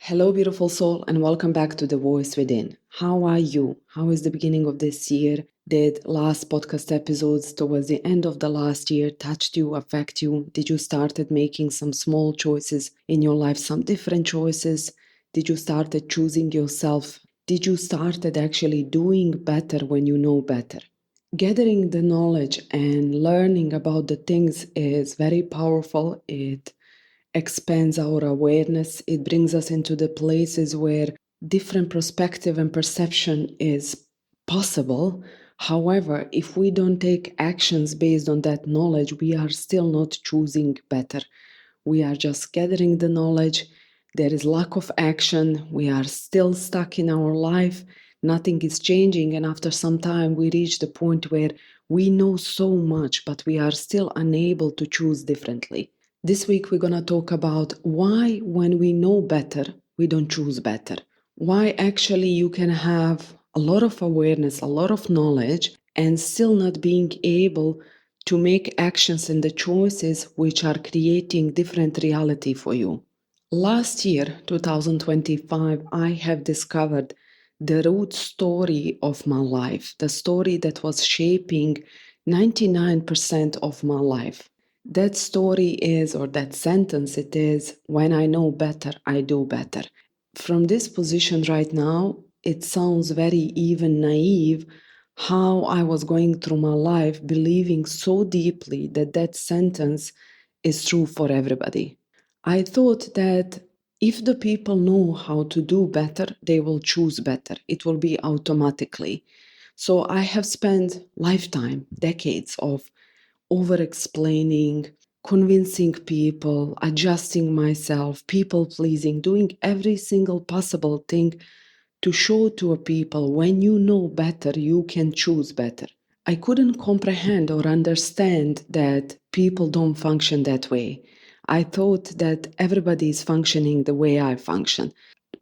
Hello, beautiful soul, and welcome back to The Voice Within. How are you? How is the beginning of this year? Did last podcast episodes towards the end of the last year touched you, affect you? Did you started making some small choices in your life, some different choices? Did you started choosing yourself? Did you started actually doing better when you know better? Gathering the knowledge and learning about the things is very powerful. It expands our awareness. It brings us into the places where different perspective and perception is possible. However, if we don't take actions based on that knowledge, we are still not choosing better. We are just gathering the knowledge. There is lack of action. We are still stuck in our life. Nothing is changing. And after some time, we reach the point where we know so much, but we are still unable to choose differently. This week, we're going to talk about why, when we know better, we don't choose better. Why actually you can have a lot of awareness, a lot of knowledge, and still not being able to make actions and the choices which are creating different reality for you. Last year, 2025, I have discovered the root story of my life, the story that was shaping 99% of my life. That story is, or that sentence it is, when I know better, I do better. From this position right now, it sounds very even naive how I was going through my life believing so deeply that that sentence is true for everybody. I thought that if the people know how to do better, they will choose better. It will be automatically. So I have spent lifetime, decades of over explaining, convincing people, adjusting myself, people pleasing, doing every single possible thing to show to a people when you know better, you can choose better. I couldn't comprehend or understand that people don't function that way. I thought that everybody is functioning the way I function.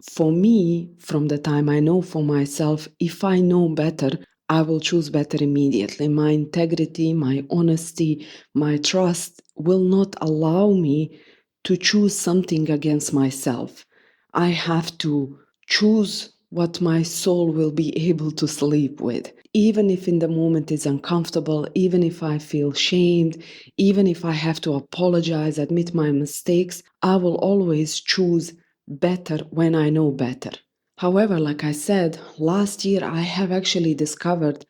For me, from the time I know for myself, if I know better, I will choose better immediately. My integrity, my honesty, my trust will not allow me to choose something against myself. I have to choose what my soul will be able to sleep with. Even if in the moment it's uncomfortable, even if I feel shamed, even if I have to apologize, admit my mistakes, I will always choose better when I know better. However, like I said, last year I have actually discovered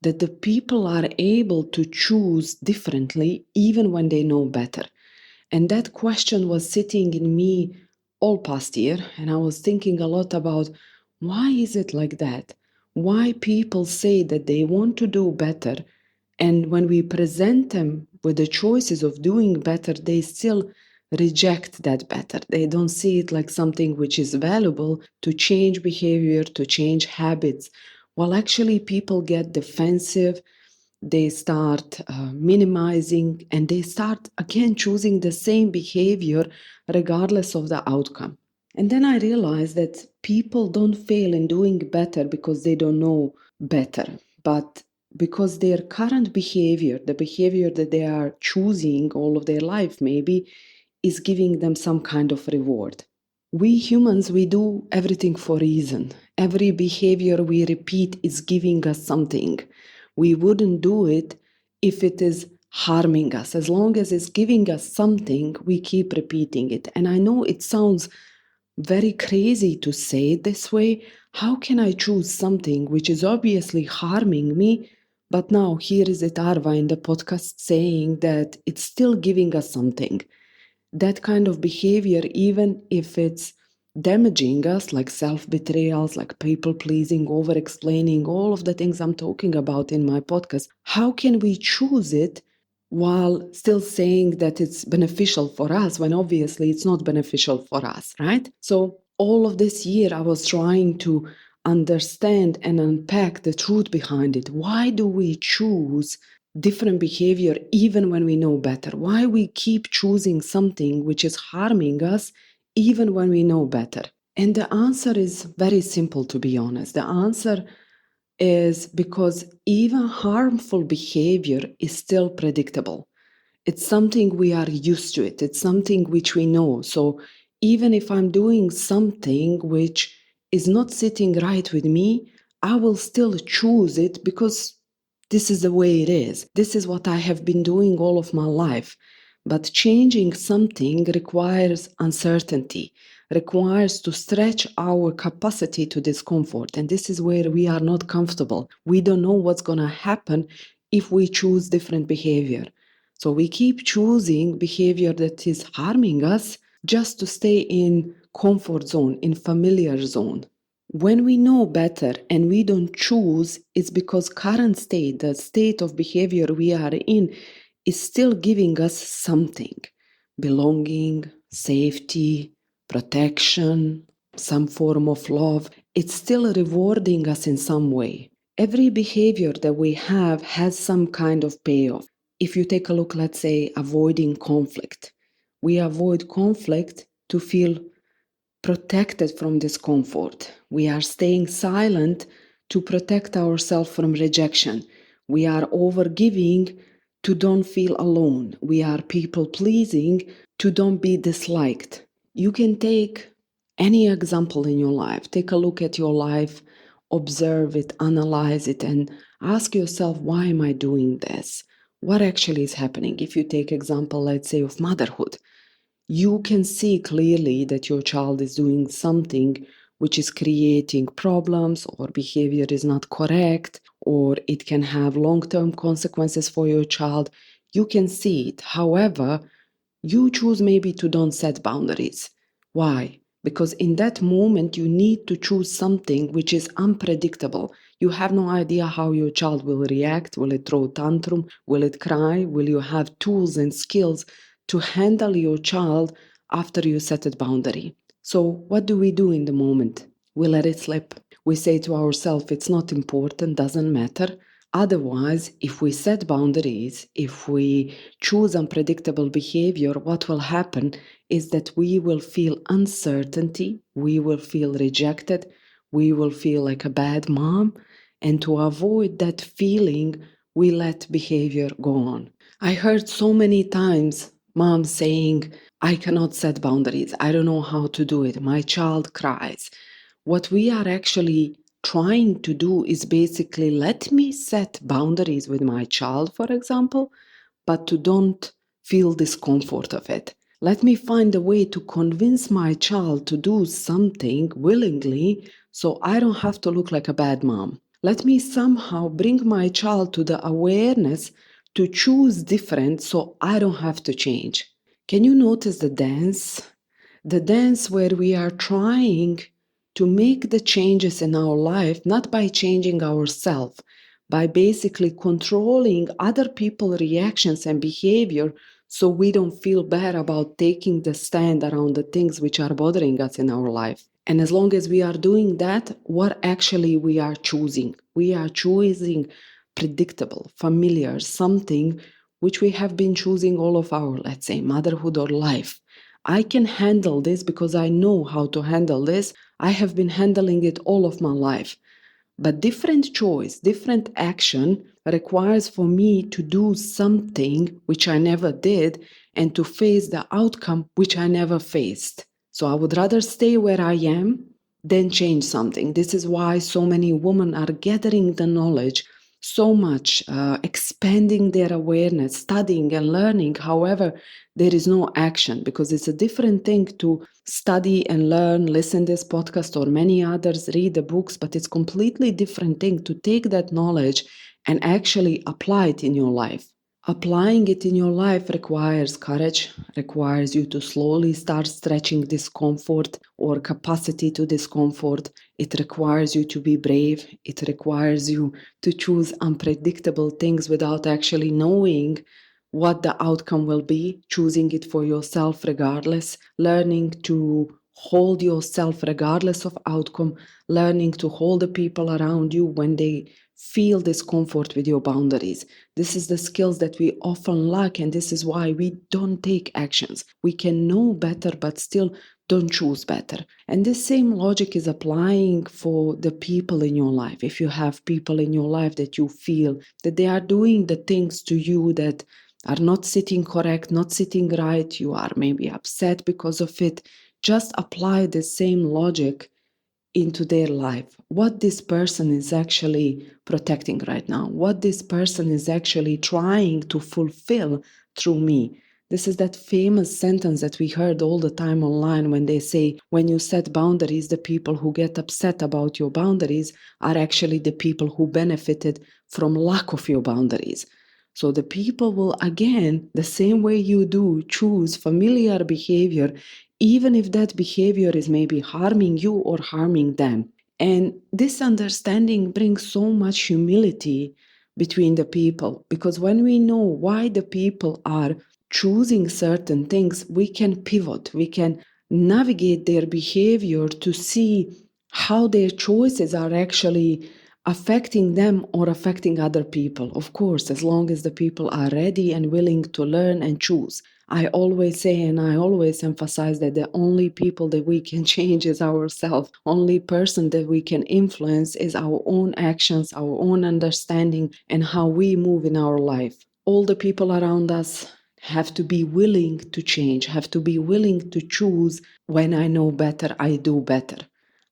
that the people are able to choose differently even when they know better. And that question was sitting in me all past year, and I was thinking a lot about why is it like that? Why people say that they want to do better, and when we present them with the choices of doing better, they still reject that better. They don't see it like something which is valuable to change behavior, to change habits. While actually people get defensive, they start minimizing, and they start again choosing the same behavior regardless of the outcome. And then I realized that people don't fail in doing better because they don't know better, but because their current behavior, the behavior that they are choosing all of their life maybe, is giving them some kind of reward. We humans, we do everything for a reason. Every behavior we repeat is giving us something. We wouldn't do it if it is harming us. As long as it's giving us something, we keep repeating it. And I know it sounds very crazy to say it this way. How can I choose something which is obviously harming me? But now here is it Arva in the podcast saying that it's still giving us something. That kind of behavior, even if it's damaging us, like self-betrayals, like people pleasing, over explaining, all of the things I'm talking about in my podcast, how can we choose it while still saying that it's beneficial for us when obviously it's not beneficial for us, right? So all of this year I was trying to understand and unpack the truth behind it. Why do we choose different behavior even when we know better? Why we keep choosing something which is harming us even when we know better? And the answer is very simple, to be honest. The answer is because even harmful behavior is still predictable. It's something we are used to it. It's something which we know. So Even if I'm doing something which is not sitting right with me, I will still choose it because this is the way it is. This is what I have been doing all of my life. But changing something requires uncertainty, requires to stretch our capacity to discomfort. And this is where we are not comfortable. We don't know what's going to happen if we choose different behavior. So we keep choosing behavior that is harming us just to stay in comfort zone, in familiar zone. When we know better and we don't choose, it's because current state, the state of behavior we are in, is still giving us something: belonging, safety, protection, some form of love. It's still rewarding us in some way. Every behavior that we have has some kind of payoff. If you take a look, let's say, avoiding conflict. We avoid conflict to feel protected from discomfort. We are staying silent to protect ourselves from rejection. We are overgiving to don't feel alone. We are people pleasing to don't be disliked. You can take any example in your life. Take a look at your life, observe it, analyze it, and ask yourself, why am I doing this? What actually is happening? If you take example, let's say, of motherhood, you can see clearly that your child is doing something which is creating problems, or behavior is not correct, or it can have long-term consequences for your child. You can see it. However, you choose maybe to don't set boundaries. Why? Because in that moment you need to choose something which is unpredictable. You have no idea how your child will react. Will it throw tantrum? Will it cry? Will you have tools and skills to handle your child after you set a boundary? So what do we do in the moment? We let it slip. We say to ourselves, it's not important, doesn't matter. Otherwise, if we set boundaries, if we choose unpredictable behavior, what will happen is that we will feel uncertainty, we will feel rejected, we will feel like a bad mom, and to avoid that feeling, we let behavior go on. I heard so many times moms saying, I cannot set boundaries, I don't know how to do it, my child cries. What we are actually trying to do is basically let me set boundaries with my child, for example, but to don't feel discomfort of it. Let me find a way to convince my child to do something willingly so I don't have to look like a bad mom. Let me somehow bring my child to the awareness to choose different so I don't have to change. Can you notice the dance? The dance where we are trying to make the changes in our life, not by changing ourselves, by basically controlling other people's reactions and behavior so we don't feel bad about taking the stand around the things which are bothering us in our life. And as long as we are doing that, what actually we are choosing? We are choosing predictable, familiar, something which we have been choosing all of our, let's say, motherhood or life. I can handle this because I know how to handle this. I have been handling it all of my life. But different choice, different action requires for me to do something which I never did and to face the outcome which I never faced. So I would rather stay where I am than change something. This is why so many women are gathering the knowledge so much, expanding their awareness, studying and learning. However, there is no action, because it's a different thing to study and learn, listen this podcast or many others, read the books, but it's completely different thing to take that knowledge and actually apply it in your life. Applying it in your life requires courage, requires you to slowly start stretching discomfort or capacity to discomfort. It requires you to be brave. It requires you to choose unpredictable things without actually knowing what the outcome will be, choosing it for yourself regardless, learning to hold yourself regardless of outcome, learning to hold the people around you when they feel discomfort with your boundaries. This is the skills that we often lack, and this is why we don't take actions. We can know better, but still don't choose better. And this same logic is applying for the people in your life. If you have people in your life that you feel that they are doing the things to you that are not sitting correct, not sitting right, you are maybe upset because of it, just apply the same logic into their life. What this person is actually protecting right now, what this person is actually trying to fulfill through me. This is that famous sentence that we heard all the time online when they say, when you set boundaries, the people who get upset about your boundaries are actually the people who benefited from lack of your boundaries. So the people will, again, the same way you do, choose familiar behavior, even if that behavior is maybe harming you or harming them. And this understanding brings so much humility between the people, because when we know why the people are choosing certain things, we can pivot, we can navigate their behavior to see how their choices are actually affecting them or affecting other people. Of course, as long as the people are ready and willing to learn and choose. I always say and I always emphasize that the only people that we can change is ourselves. Only person that we can influence is our own actions, our own understanding, and how we move in our life. All the people around us have to be willing to change, have to be willing to choose. When I know better, I do better.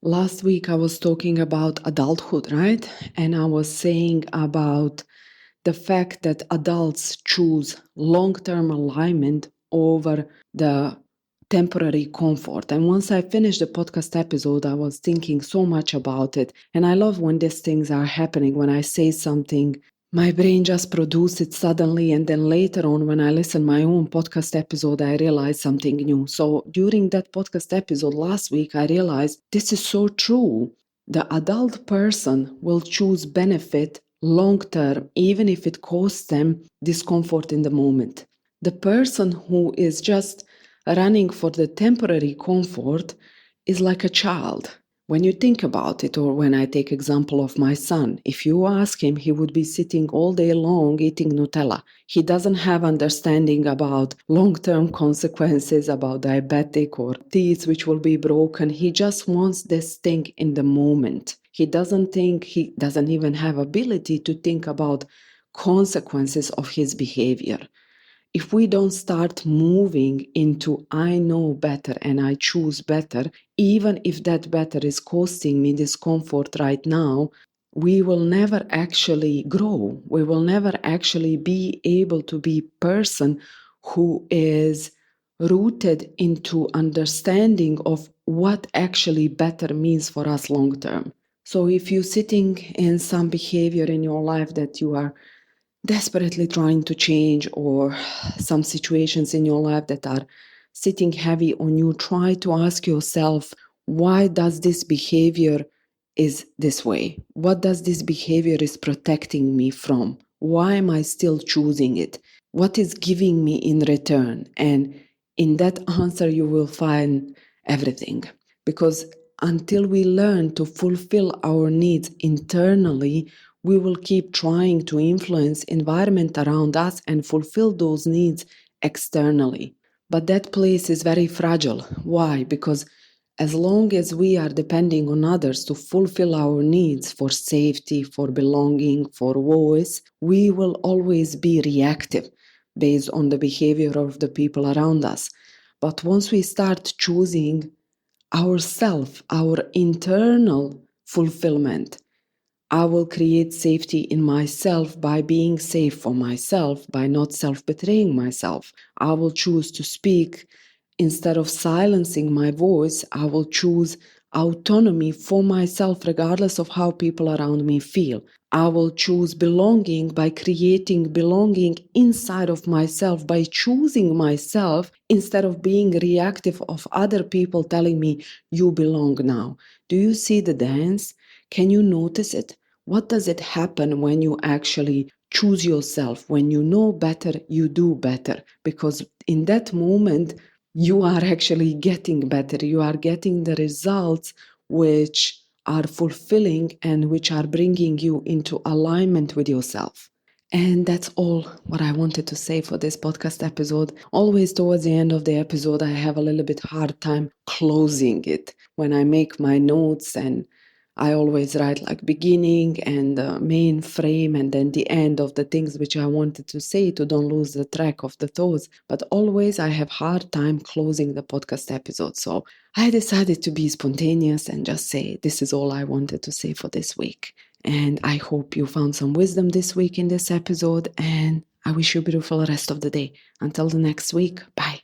Last week I was talking about adulthood, right? And I was saying about the fact that adults choose long-term alignment over the temporary comfort. And once I finished the podcast episode, I was thinking so much about it. And I love when these things are happening, when I say something, my brain just produces it suddenly, and then later on when I listen my own podcast episode, I realize something new. So during that podcast episode last week, I realized this is so true. The adult person will choose benefit long term, even if it costs them discomfort in the moment. The person who is just running for the temporary comfort is like a child. When you think about it, or when I take example of my son, if you ask him, he would be sitting all day long eating Nutella. He doesn't have understanding about long-term consequences, about diabetic or teeth which will be broken. He just wants this thing in the moment. He doesn't even have ability to think about consequences of his behavior. If we don't start moving into I know better and I choose better, even if that better is costing me discomfort right now, we will never actually grow. We will never actually be able to be person who is rooted into understanding of what actually better means for us long term. So if you're sitting in some behavior in your life that you are desperately trying to change, or some situations in your life that are sitting heavy on you, try to ask yourself, why does this behavior is this way? What does this behavior is protecting me from? Why am I still choosing it? What is giving me in return? And in that answer, you will find everything. Because until we learn to fulfill our needs internally, we will keep trying to influence environment around us and fulfill those needs externally. But that place is very fragile. Why? Because as long as we are depending on others to fulfill our needs for safety, for belonging, for voice, we will always be reactive based on the behavior of the people around us. But once we start choosing ourself, our internal fulfillment, I will create safety in myself by being safe for myself, by not self-betraying myself. I will choose to speak instead of silencing my voice. I will choose autonomy for myself regardless of how people around me feel. I will choose belonging by creating belonging inside of myself, by choosing myself instead of being reactive of other people telling me, you belong now. Do you see the dance? Can you notice it? What does it happen when you actually choose yourself? When you know better, you do better. Because in that moment, you are actually getting better. You are getting the results which are fulfilling and which are bringing you into alignment with yourself. And that's all what I wanted to say for this podcast episode. Always towards the end of the episode, I have a little bit hard time closing it when I make my notes and I always write like beginning and main frame and then the end of the things which I wanted to say to don't lose the track of the thoughts. But always I have hard time closing the podcast episode. So I decided to be spontaneous and just say, this is all I wanted to say for this week. And I hope you found some wisdom this week in this episode, and I wish you a beautiful rest of the day. Until the next week, bye.